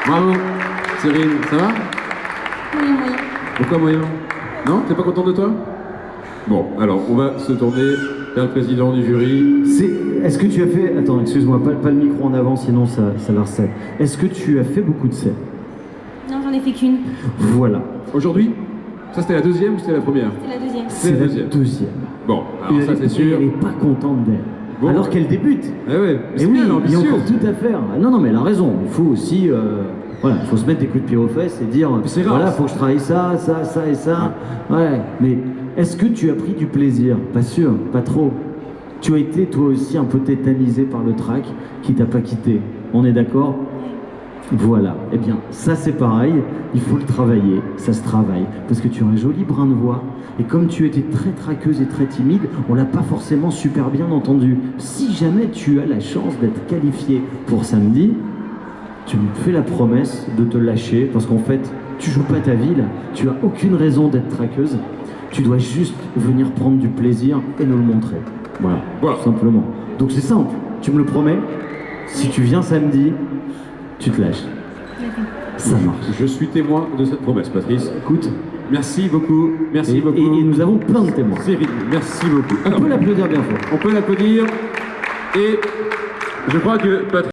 Bravo, Sirine, ça va? Moyen. Pourquoi moyen? Non? T'es pas contente de toi? Bon, alors on va se tourner vers le président du jury. Est-ce que tu as fait... Attends, excuse-moi, pas le micro en avant, sinon ça va recette. Est-ce que tu as fait beaucoup de sept? Non, j'en ai fait qu'une. Voilà. Aujourd'hui? Ça c'était la deuxième ou c'était la première? C'est la deuxième. C'est la deuxième. Bon, alors ça c'est sûr. Elle est pas contente d'elle. Bon, alors qu'elle débute. Eh ouais, Et oui, bien, il y a ambitieuse. encore tout à faire. Ah, non, mais elle a raison. Il faut aussi... voilà, il faut se mettre des coups de pied aux fesses et dire... C'est rare. Voilà, il faut que je travaille ça et ça. Ouais, mais est-ce que tu as pris du plaisir? Pas sûr, pas trop. Tu as été toi aussi un peu tétanisé par le track qui t'a pas quitté. On est d'accord? Voilà. Eh bien, ça c'est pareil. Il faut le travailler. Ça se travaille. Parce que tu as un joli brin de voix. Et comme tu étais très traqueuse et très timide, on l'a pas forcément super bien entendu. Si jamais tu as la chance d'être qualifié pour samedi, tu me fais la promesse de te lâcher. Parce qu'en fait, tu joues pas ta ville. Tu as aucune raison d'être traqueuse. Tu dois juste venir prendre du plaisir et nous le montrer. Voilà, tout simplement. Donc c'est simple, tu me le promets, si tu viens samedi, tu te lâches. D'accord. Ça marche. Je suis témoin de cette promesse, Patrice. Écoute, Merci beaucoup, merci beaucoup. Et nous avons plein de témoins. Sirine, merci beaucoup. On peut l'applaudir bien fort. On peut l'applaudir. Et je crois que Patrice...